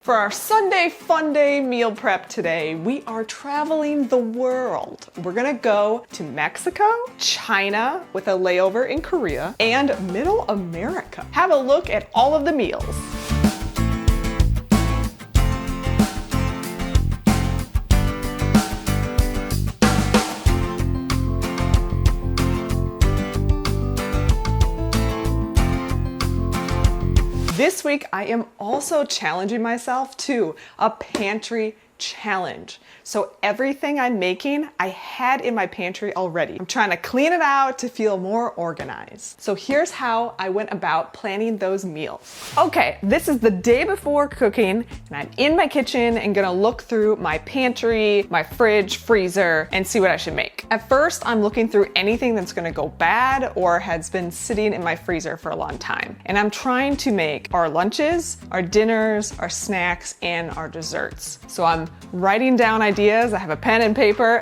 For our Sunday Fun Day meal prep today, we are traveling the world. We're gonna go to Mexico, China with a layover in Korea, and Middle America. Have a look at all of the meals. This week, I am also challenging myself to a pantry challenge. So everything I'm making, I had in my pantry already. I'm trying to clean it out to feel more organized. So here's how I went about planning those meals. Okay, this is the day before cooking, and I'm in my kitchen and gonna look through my pantry, my fridge, freezer, and see what I should make. At first, I'm looking through anything that's gonna go bad or has been sitting in my freezer for a long time. And I'm trying to make our lunches, our dinners, our snacks, and our desserts. So I'm writing down ideas. I have a pen and paper,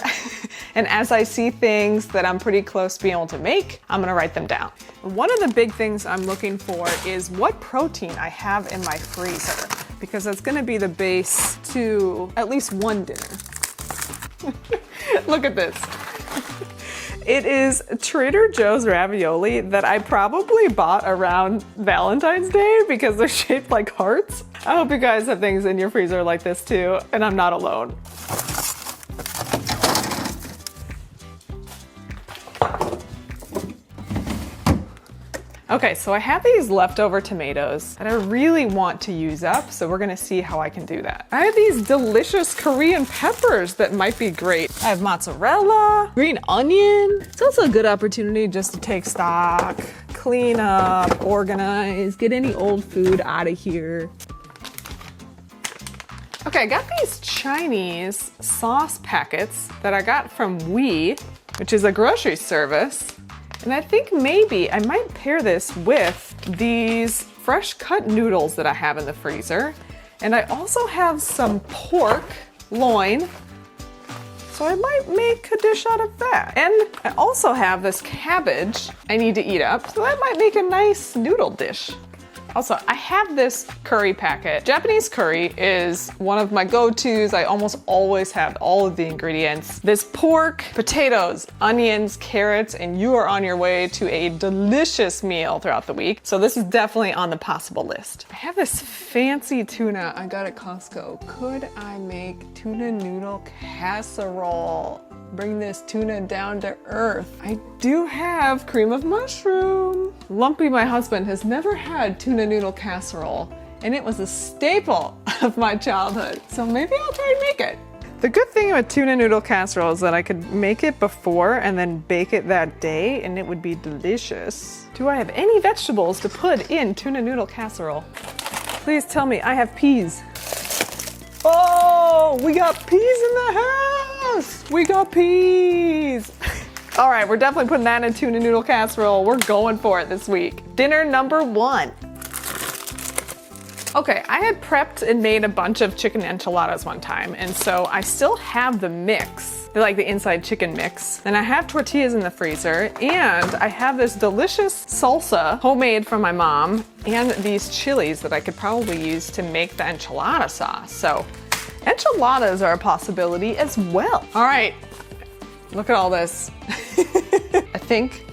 and as I see things that I'm pretty close to being able to make, I'm gonna write them down. One of the big things I'm looking for is what protein I have in my freezer, because that's gonna be the base to at least one dinner. Look at this. It is Trader Joe's ravioli that I probably bought around Valentine's Day because they're shaped like hearts. I hope you guys have things in your freezer like this too, and I'm not alone. Okay, so I have these leftover tomatoes that I really want to use up, so we're gonna see how I can do that. I have these delicious Korean peppers that might be great. I have mozzarella, green onion. It's also a good opportunity just to take stock, clean up, organize, get any old food out of here. Okay, I got these Chinese sauce packets that I got from which is a grocery service. And I think maybe I might pair this with these fresh cut noodles that I have in the freezer. And I also have some pork loin, so I might make a dish out of that. And I also have this cabbage I need to eat up, so that might make a nice noodle dish. Also, I have this curry packet. Japanese curry is one of my go-tos. I almost always have all of the ingredients. This pork, potatoes, onions, carrots, and you are on your way to a delicious meal throughout the week. So this is definitely on the possible list. I have this fancy tuna I got at Costco. Could I make tuna noodle casserole? Bring this tuna down to earth. I do have cream of mushroom. Lumpy, my husband, has never had tuna noodle casserole, and it was a staple of my childhood. So maybe I'll try and make it. The good thing with tuna noodle casserole is that I could make it before and then bake it that day, and it would be delicious. Do I have any vegetables to put in tuna noodle casserole? Please tell me I have peas. Oh, we got peas in the house! We got peas! All right, we're definitely putting that in tuna noodle casserole. We're going for it this week. Dinner number 1. Okay, I had prepped and made a bunch of chicken enchiladas one time, and so I still have the mix. They're like the inside chicken mix. And I have tortillas in the freezer, and I have this delicious salsa, homemade from my mom, and these chilies that I could probably use to make the enchilada sauce. So enchiladas are a possibility as well. All right, look at all this. I think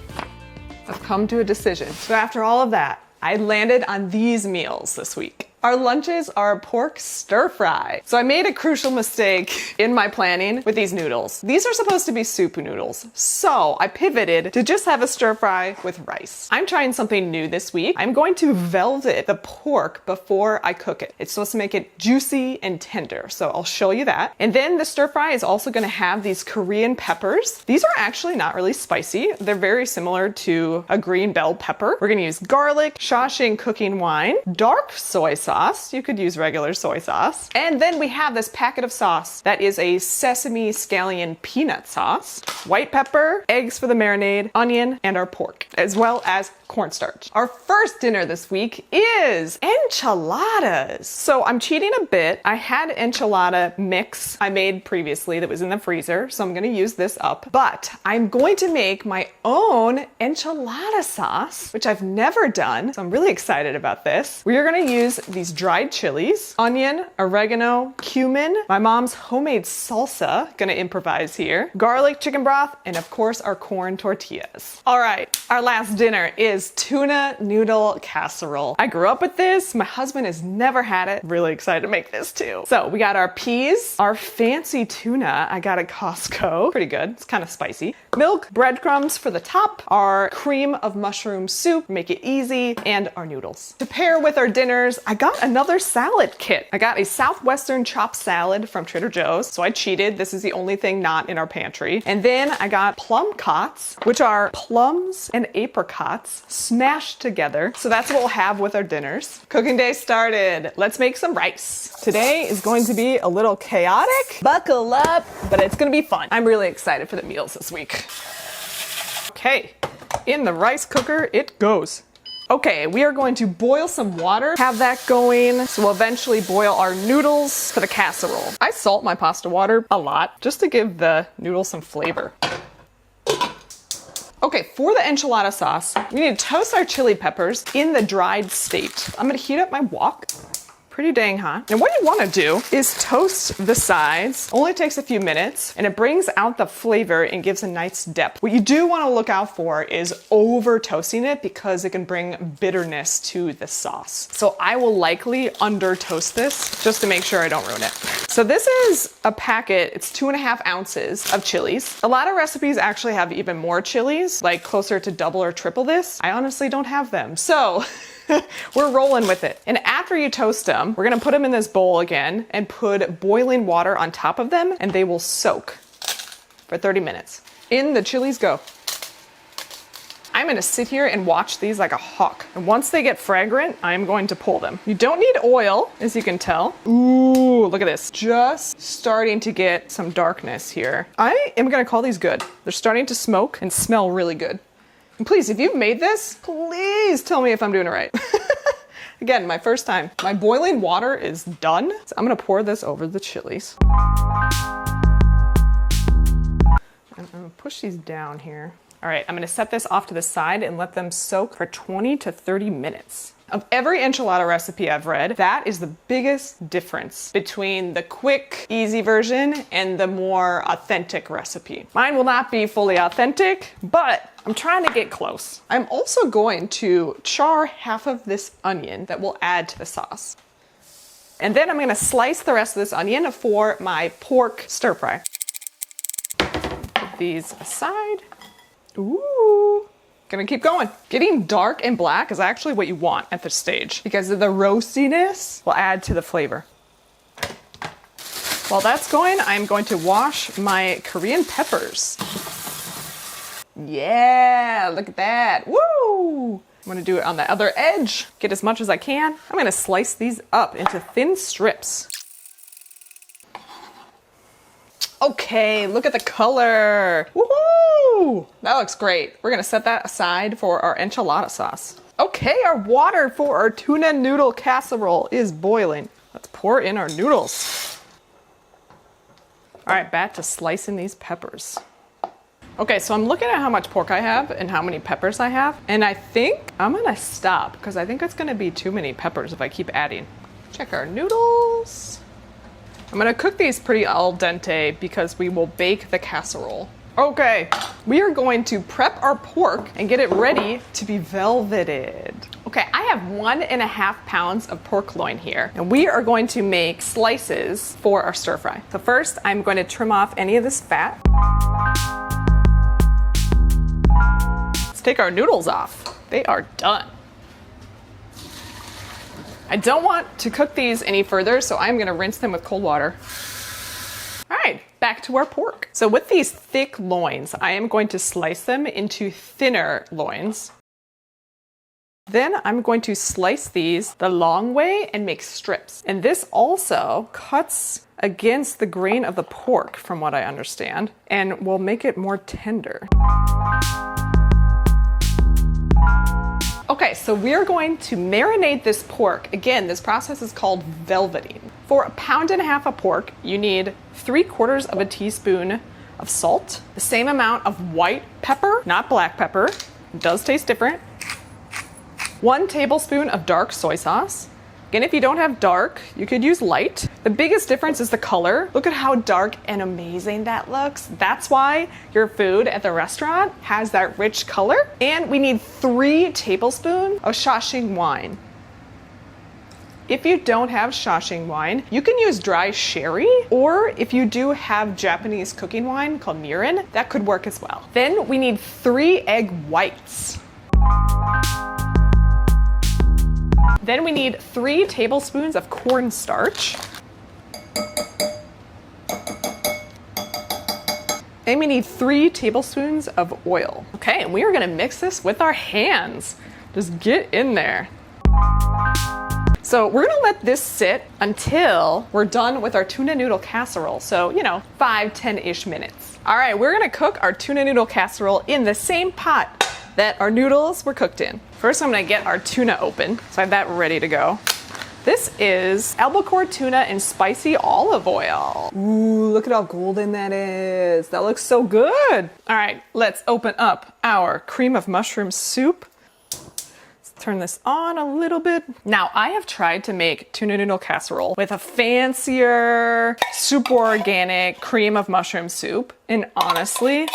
I've come to a decision. So after all of that, I landed on these meals this week. Our lunches are a pork stir fry. So I made a crucial mistake in my planning with these noodles. These are supposed to be soup noodles. So I pivoted to just have a stir fry with rice. I'm trying something new this week. I'm going to velvet the pork before I cook it. It's supposed to make it juicy and tender. So I'll show you that. And then the stir fry is also gonna have these Korean peppers. These are actually not really spicy. They're very similar to a green bell pepper. We're gonna use garlic, Shawshank cooking wine, dark soy sauce. You could use regular soy sauce. And then we have this packet of sauce that is a sesame scallion peanut sauce, white pepper, eggs for the marinade, onion, and our pork, as well as cornstarch. Our first dinner this week is enchiladas. So I'm cheating a bit. I had enchilada mix I made previously that was in the freezer, so I'm gonna use this up. But I'm going to make my own enchilada sauce, which I've never done, so I'm really excited about this. We are gonna use these these dried chilies, onion, oregano, cumin, my mom's homemade salsa, gonna improvise here, garlic chicken broth, and of course our corn tortillas. All right, our last dinner is tuna noodle casserole. I grew up with this. My husband has never had it. Really excited to make this too. So we got our peas, our fancy tuna I got at Costco. Pretty good. It's kind of spicy. Milk, breadcrumbs for the top, our cream of mushroom soup, make it easy, and our noodles. To pair with our dinners, I got another salad kit. I got a Southwestern chopped salad from Trader Joe's, so I cheated. This is the only thing not in our pantry. And then I got plum cots, which are plums and apricots smashed together. So that's what we'll have with our dinners. Cooking day started. Let's make some rice. Today is going to be a little chaotic. Buckle up, but it's gonna be fun. I'm really excited for the meals this week. Okay, in the rice cooker it goes. Okay, we are going to boil some water, have that going, so we'll eventually boil our noodles for the casserole. I salt my pasta water a lot, just to give the noodles some flavor. Okay, for the enchilada sauce, we need to toast our chili peppers in the dried state. I'm gonna heat up my wok. Pretty dang hot. And what you want to do is toast the sides. Only takes a few minutes and it brings out the flavor and gives a nice depth. What you do want to look out for is over toasting it because it can bring bitterness to the sauce. So I will likely under toast this just to make sure I don't ruin it. So this is a packet, it's 2.5 ounces of chilies. A lot of recipes actually have even more chilies, like closer to double or triple this. I honestly don't have them. So we're rolling with it. And after you toast them, we're gonna put them in this bowl again and put boiling water on top of them and they will soak for 30 minutes. In the chilies go. I'm gonna sit here and watch these like a hawk. And once they get fragrant, I'm going to pull them. You don't need oil, as you can tell. Ooh, look at this. Just starting to get some darkness here. I am gonna call these good. They're starting to smoke and smell really good. And please, if you've made this, please tell me if I'm doing it right. Again, my first time. My boiling water is done. So I'm gonna pour this over the chilies. I'm gonna push these down here. All right, I'm gonna set this off to the side and let them soak for 20 to 30 minutes. Of every enchilada recipe I've read, that is the biggest difference between the quick, easy version and the more authentic recipe. Mine will not be fully authentic, but I'm trying to get close. I'm also going to char half of this onion that will add to the sauce. And then I'm gonna slice the rest of this onion for my pork stir fry. Put these aside. Ooh. Gonna keep going. Getting dark and black is actually what you want at this stage because the roastiness will add to the flavor. While that's going, I'm going to wash my Korean peppers. Yeah, look at that. Woo! I'm gonna do it on the other edge. Get as much as I can. I'm gonna slice these up into thin strips. Okay, look at the color. Woohoo! That looks great. We're gonna set that aside for our enchilada sauce. Okay, our water for our tuna noodle casserole is boiling. Let's pour in our noodles. All right, back to slicing these peppers. Okay, so I'm looking at how much pork I have and how many peppers I have, and I think I'm gonna stop because I think it's gonna be too many peppers if I keep adding. Check our noodles. I'm gonna cook these pretty al dente because we will bake the casserole. Okay, we are going to prep our pork and get it ready to be velveted. Okay, I have 1.5 pounds of pork loin here, and we are going to make slices for our stir fry. So first, I'm going to trim off any of this fat. Let's take our noodles off. They are done. I don't want to cook these any further, so I'm gonna rinse them with cold water. All right, back to our pork. So with these thick loins, I am going to slice them into thinner loins. Then I'm going to slice these the long way and make strips. And this also cuts against the grain of the pork, from what I understand, and will make it more tender. Okay, so we're going to marinate this pork. Again, this process is called velveting. For 1.5 pounds of pork, you need 3/4 of a teaspoon of salt, the same amount of white pepper, not black pepper, it does taste different, 1 tablespoon of dark soy sauce, Again, if you don't have dark, you could use light. The biggest difference is the color. Look at how dark and amazing that looks. That's why your food at the restaurant has that rich color. And we need 3 tablespoons of Shaanxi wine. If you don't have Shaanxi wine, you can use dry sherry, or if you do have Japanese cooking wine called mirin, that could work as well. Then we need 3 egg whites. Then we need 3 tablespoons of cornstarch. And we need 3 tablespoons of oil. Okay, and we are gonna mix this with our hands. Just get in there. So we're gonna let this sit until we're done with our tuna noodle casserole. So, 5-10-ish minutes. All right, we're gonna cook our tuna noodle casserole in the same pot that our noodles were cooked in. First, I'm gonna get our tuna open. So I have that ready to go. This is albacore tuna in spicy olive oil. Ooh, look at how golden that is. That looks so good. All right, let's open up our cream of mushroom soup. Turn this on a little bit. Now, I have tried to make tuna noodle casserole with a fancier, super organic cream of mushroom soup, and honestly,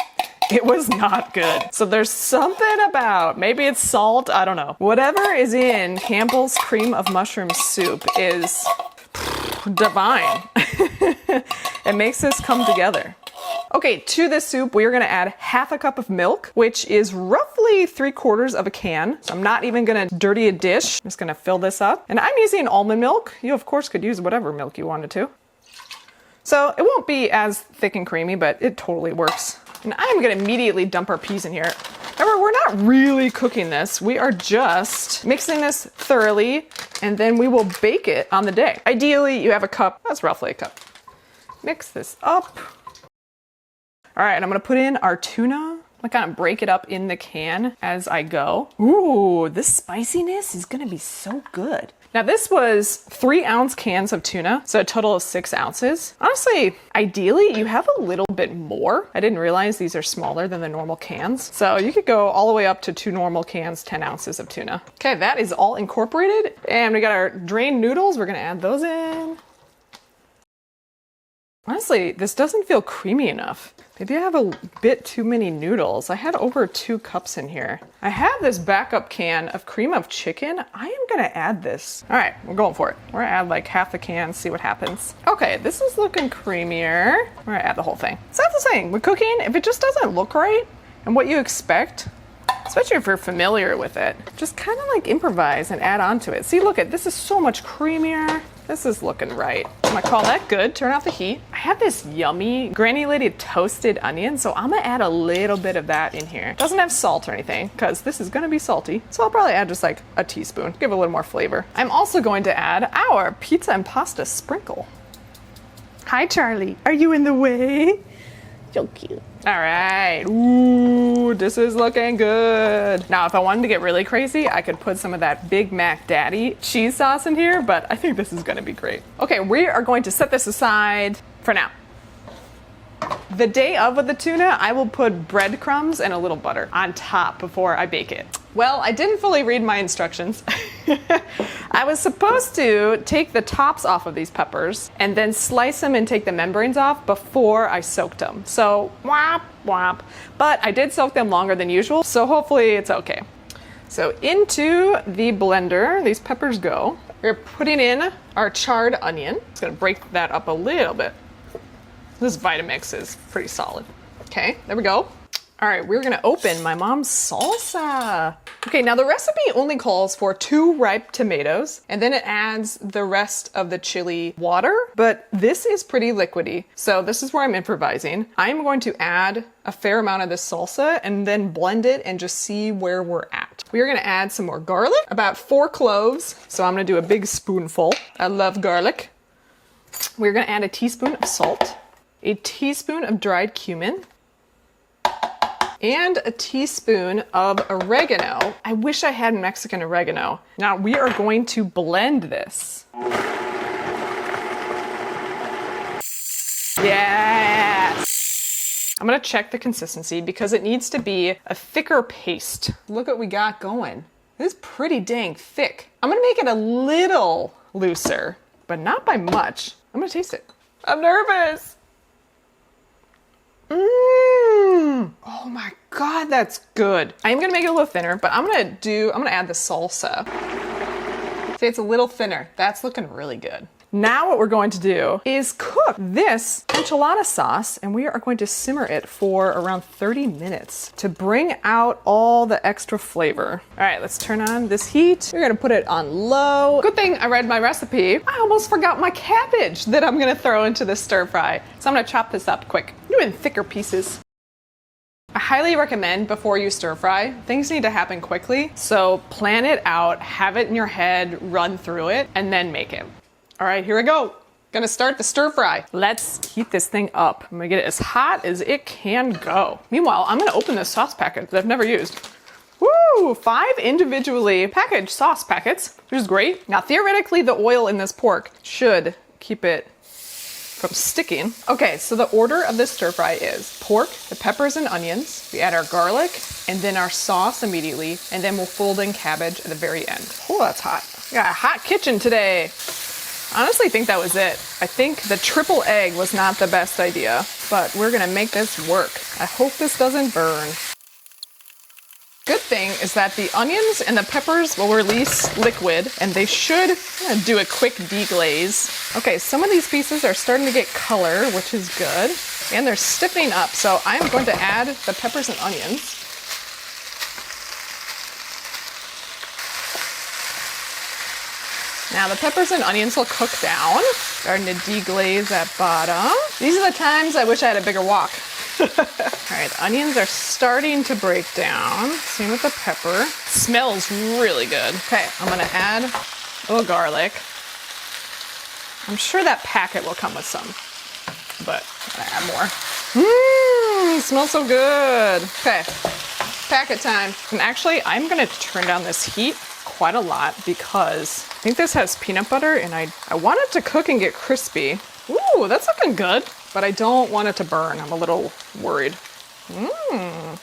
it was not good. So there's something about, maybe it's salt, I don't know. Whatever is in Campbell's cream of mushroom soup is divine. It makes this come together. Okay, to this soup, we are gonna add half a cup of milk, which is roughly 3/4 of a can. So I'm not even gonna dirty a dish. I'm just gonna fill this up. And I'm using almond milk. You, of course, could use whatever milk you wanted to. So it won't be as thick and creamy, but it totally works. And I'm gonna immediately dump our peas in here. Remember, we're not really cooking this. We are just mixing this thoroughly, and then we will bake it on the day. Ideally, you have a cup. That's roughly a cup. Mix this up. All right, I'm gonna put in our tuna. I kind of break it up in the can as I go. Ooh, this spiciness is gonna be so good. Now this was 3-ounce cans of tuna, so a total of 6 ounces. Honestly, ideally you have a little bit more. I didn't realize these are smaller than the normal cans. So you could go all the way up to 2 normal cans, 10 ounces of tuna. Okay, that is all incorporated. And we got our drained noodles. We're gonna add those in. Honestly, this doesn't feel creamy enough. Maybe I have a bit too many noodles. I had over 2 cups in here. I have this backup can of cream of chicken. I am gonna add this. All right, we're going for it. We're gonna add like half the can, see what happens. Okay, this is looking creamier. We're gonna add the whole thing. So that's the thing, with cooking, if it just doesn't look right and what you expect, especially if you're familiar with it, just kind of like improvise and add on to it. See, look at this is so much creamier. This is looking right. I'm gonna call that good. Turn off the heat. I have this yummy granulated toasted onion, so I'm gonna add a little bit of that in here. It doesn't have salt or anything, because this is gonna be salty. So I'll probably add just like a teaspoon, give it a little more flavor. I'm also going to add our pizza and pasta sprinkle. Hi, Charlie. Are you in the way? So cute. All right, ooh, this is looking good. Now, if I wanted to get really crazy, I could put some of that Big Mac Daddy cheese sauce in here, but I think this is gonna be great. Okay, we are going to set this aside for now. The day of with the tuna, I will put breadcrumbs and a little butter on top before I bake it. Well, I didn't fully read my instructions. I was supposed to take the tops off of these peppers and then slice them and take the membranes off before I soaked them. So, womp, womp. But I did soak them longer than usual, so hopefully it's okay. So into the blender, these peppers go. We're putting in our charred onion. Just gonna break that up a little bit. This Vitamix is pretty solid. Okay, there we go. All right, we're gonna open my mom's salsa. Okay, now the recipe only calls for 2 ripe tomatoes, and then it adds the rest of the chili water, but this is pretty liquidy. So this is where I'm improvising. I'm going to add a fair amount of this salsa and then blend it and just see where we're at. We are gonna add some more garlic, about 4 cloves. So I'm gonna do a big spoonful. I love garlic. We're gonna add a teaspoon of salt, a teaspoon of dried cumin, and a teaspoon of oregano. I wish I had Mexican oregano. Now we are going to blend this. Yes! I'm gonna check the consistency because it needs to be a thicker paste. Look what we got going. This is pretty dang thick. I'm gonna make it a little looser, but not by much. I'm gonna taste it. I'm nervous. Oh my God, that's good. I am gonna make it a little thinner, but I'm gonna add the salsa. See, it's a little thinner. That's looking really good. Now what we're going to do is cook this enchilada sauce, and we are going to simmer it for around 30 minutes to bring out all the extra flavor. All right, let's turn on this heat. We're gonna put it on low. Good thing I read my recipe. I almost forgot my cabbage that I'm gonna throw into the stir fry. So I'm gonna chop this up quick. Do it in thicker pieces. I highly recommend before you stir fry, things need to happen quickly. So plan it out, have it in your head, run through it, and then make it. All right, here we go. Gonna start the stir fry. Let's heat this thing up. I'm gonna get it as hot as it can go. Meanwhile, I'm gonna open this sauce packet that I've never used. Woo, 5 individually packaged sauce packets, which is great. Now, theoretically, the oil in this pork should keep it from sticking. Okay, so the order of this stir fry is pork, the peppers and onions, we add our garlic, and then our sauce immediately, and then we'll fold in cabbage at the very end. Oh, that's hot. We got a hot kitchen today. I honestly think that was it. I think the triple egg was not the best idea, but we're gonna make this work. I hope this doesn't burn. Good thing is that the onions and the peppers will release liquid, and they should do a quick deglaze. Okay, some of these pieces are starting to get color, which is good, and they're stiffening up, so I'm going to add the peppers and onions. Now the peppers and onions will cook down, starting to deglaze at bottom. These are the times I wish I had a bigger wok. All right, the onions are starting to break down. Same with the pepper. Smells really good. Okay, I'm gonna add a little garlic. I'm sure that packet will come with some, but I'm gonna add more. Smells so good. Okay, packet time. And actually, I'm gonna turn down this heat quite a lot because I think this has peanut butter, and I want it to cook and get crispy. Ooh, that's looking good, but I don't want it to burn. I'm a little worried. I'm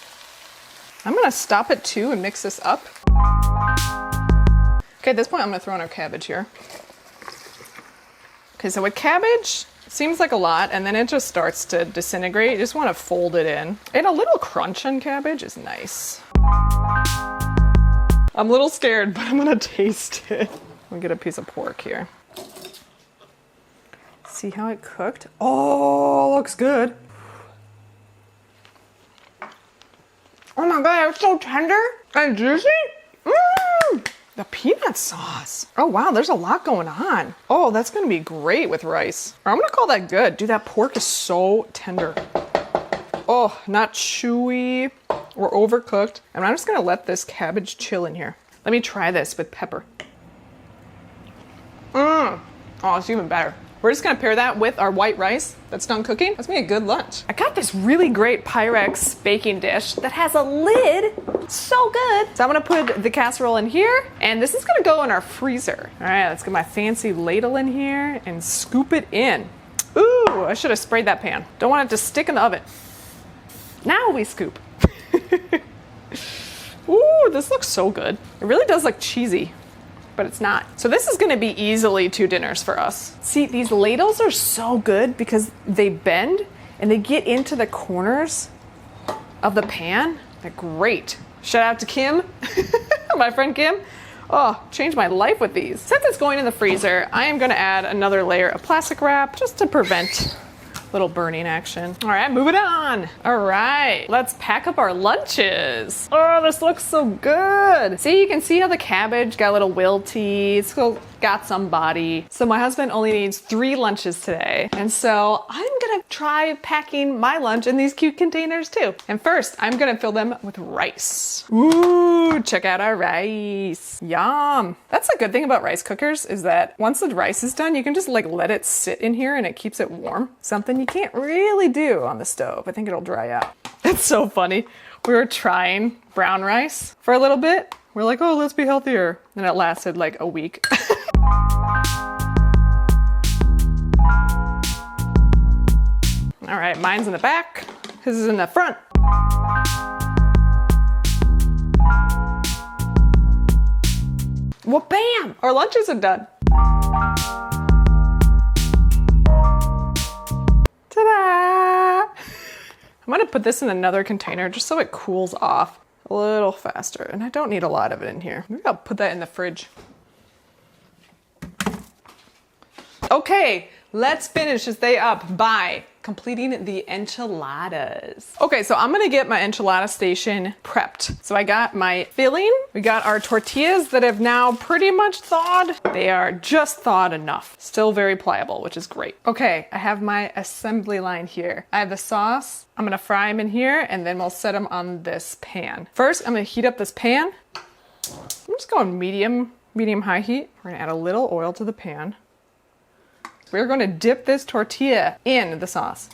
gonna stop it too and mix this up. Okay, at this point I'm gonna throw in our cabbage here. Okay, so with cabbage, it seems like a lot, and then it just starts to disintegrate. You just wanna fold it in. And a little crunch on cabbage is nice. I'm a little scared, but I'm gonna taste it. I'm gonna get a piece of pork here. See how it cooked? Oh, looks good. Oh my God, it's so tender and juicy. The peanut sauce. Oh wow, there's a lot going on. Oh, that's gonna be great with rice. Or I'm gonna call that good. Dude, that pork is so tender. Oh, not chewy or overcooked. And I'm just gonna let this cabbage chill in here. Let me try this with pepper. Oh, it's even better. We're just gonna pair that with our white rice that's done cooking. That's gonna be a good lunch. I got this really great Pyrex baking dish that has a lid. So good. So I'm gonna put the casserole in here, and this is gonna go in our freezer. All right, let's get my fancy ladle in here and scoop it in. Ooh, I should have sprayed that pan. Don't want it to stick in the oven. Now we scoop. Ooh, this looks so good. It really does look cheesy, but it's not. So this is gonna be easily 2 dinners for us. See, these ladles are so good because they bend and they get into the corners of the pan. They're great. Shout out to Kim, my friend Kim. Oh, changed my life with these. Since it's going in the freezer, I am gonna add another layer of plastic wrap just to prevent little burning action. All right, moving on. All right, let's pack up our lunches. Oh, this looks so good. See, you can see how the cabbage got a little wilty. It's still got some body. So my husband only needs 3 lunches today. And so I'm gonna try packing my lunch in these cute containers too. And first, I'm gonna fill them with rice. Ooh, check out our rice. Yum. That's a good thing about rice cookers is that once the rice is done, you can just like let it sit in here and it keeps it warm. Something you can't really do on the stove. I think it'll dry out. It's so funny. We were trying brown rice for a little bit. We're like, oh, let's be healthier. And it lasted like a week. All right, mine's in the back. His is in the front. Well, bam! Our lunches are done. Ta-da! I'm gonna put this in another container just so it cools off a little faster. And I don't need a lot of it in here. Maybe I'll put that in the fridge. Okay, let's finish this day up by completing the enchiladas. Okay, so I'm gonna get my enchilada station prepped. So I got my filling. We got our tortillas that have now pretty much thawed. They are just thawed enough. Still very pliable, which is great. Okay, I have my assembly line here. I have the sauce. I'm gonna fry them in here and then we'll set them on this pan. First, I'm gonna heat up this pan. I'm just going medium high heat. We're gonna add a little oil to the pan. We're going to dip this tortilla in the sauce.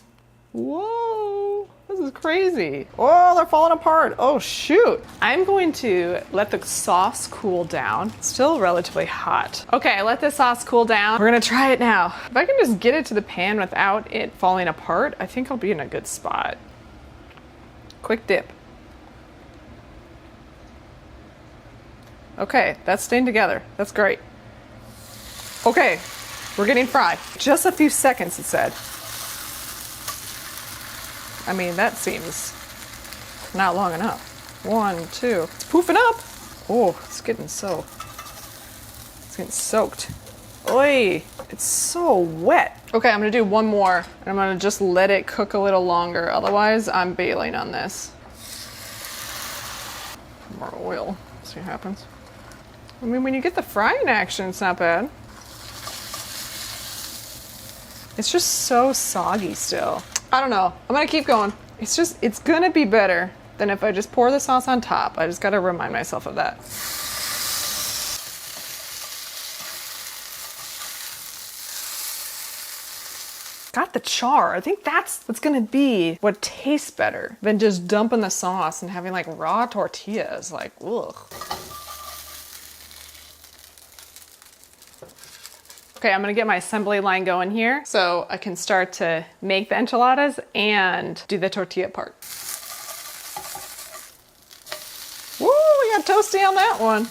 Whoa, this is crazy. Oh, they're falling apart. Oh, shoot. I'm going to let the sauce cool down. It's still relatively hot. Okay, let the sauce cool down. We're going to try it now. If I can just get it to the pan without it falling apart, I think I'll be in a good spot. Quick dip. Okay, that's staying together. That's great. Okay. We're getting fried. Just a few seconds, it said. I mean, that seems not long enough. 1, 2. It's poofing up. Oh, it's getting soaked. Oy, it's so wet. Okay, I'm gonna do one more, and I'm gonna just let it cook a little longer. Otherwise, I'm bailing on this. More oil. See what happens. I mean, when you get the frying action, it's not bad. It's just so soggy still. I don't know. I'm gonna keep going. It's gonna be better than if I just pour the sauce on top. I just gotta remind myself of that. Got the char. I think that's what's gonna be what tastes better than just dumping the sauce and having like raw tortillas. Like, ugh. Okay, I'm gonna get my assembly line going here so I can start to make the enchiladas and do the tortilla part. Woo, we got toasty on that one.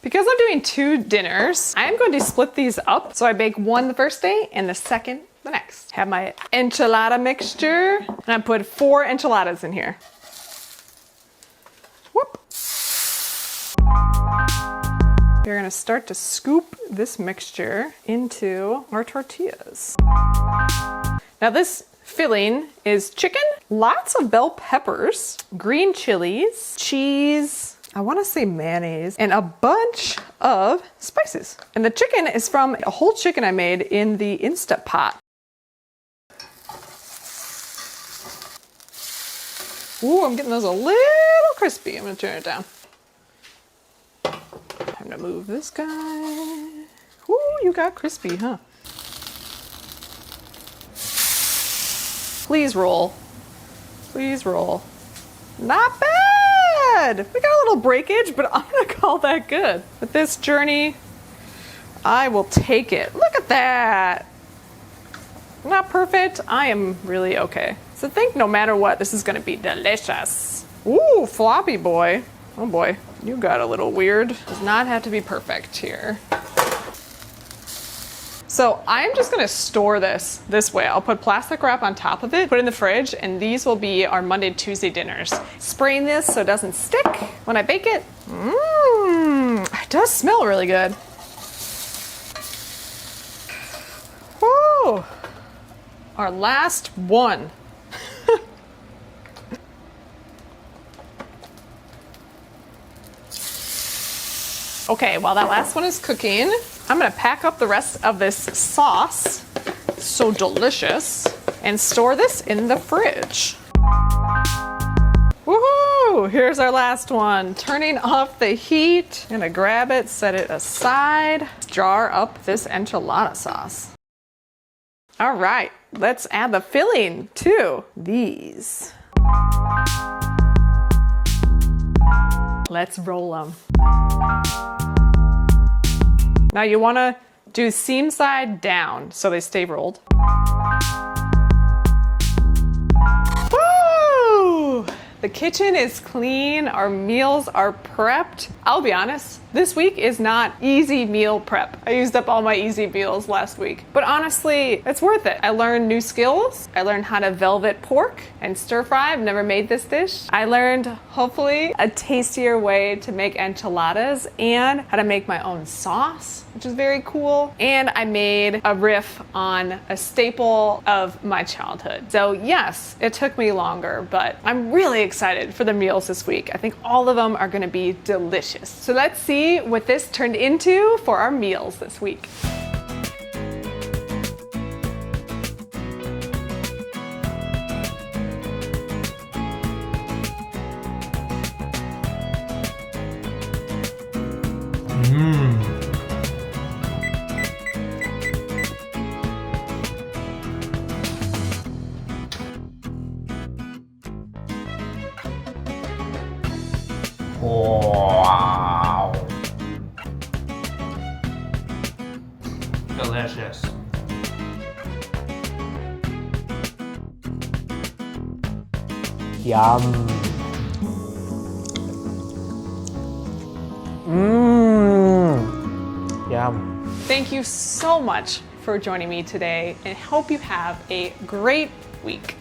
Because I'm doing 2 dinners, I am going to split these up. So I bake one the first day and the second the next. Have my enchilada mixture and I put 4 enchiladas in here. Whoop. We're gonna start to scoop this mixture into our tortillas. Now this filling is chicken, lots of bell peppers, green chilies, cheese, I wanna say mayonnaise, and a bunch of spices. And the chicken is from a whole chicken I made in the Instant Pot. Ooh, I'm getting those a little crispy. I'm gonna turn it down. Time to move this guy. Ooh, you got crispy, huh? Please roll. Please roll. Not bad! We got a little breakage, but I'm gonna call that good. With this journey, I will take it. Look at that! Not perfect, I am really okay. So think no matter what, this is gonna be delicious. Ooh, floppy boy. Oh boy, you got a little weird. Does not have to be perfect here. So I'm just gonna store this way. I'll put plastic wrap on top of it, put it in the fridge, and these will be our Monday, Tuesday dinners. Spraying this so it doesn't stick when I bake it. It does smell really good. Woo! Our last one. Okay, while that last one is cooking, I'm gonna pack up the rest of this sauce, so delicious, and store this in the fridge. Woohoo! Here's our last one. Turning off the heat. I'm gonna grab it, set it aside, jar up this enchilada sauce. All right, let's add the filling to these. Let's roll them. Now you want to do seam side down so they stay rolled. Woo! The kitchen is clean, our meals are prepped. I'll be honest, this week is not easy meal prep. I used up all my easy meals last week, but honestly, it's worth it. I learned new skills. I learned how to velvet pork and stir fry. I've never made this dish. I learned, hopefully, a tastier way to make enchiladas and how to make my own sauce, which is very cool. And I made a riff on a staple of my childhood. So yes, it took me longer, but I'm really excited for the meals this week. I think all of them are gonna be delicious. So let's see what this turned into for our meals this week. Wow. Delicious. Yum. Yum. Thank you so much for joining me today and hope you have a great week.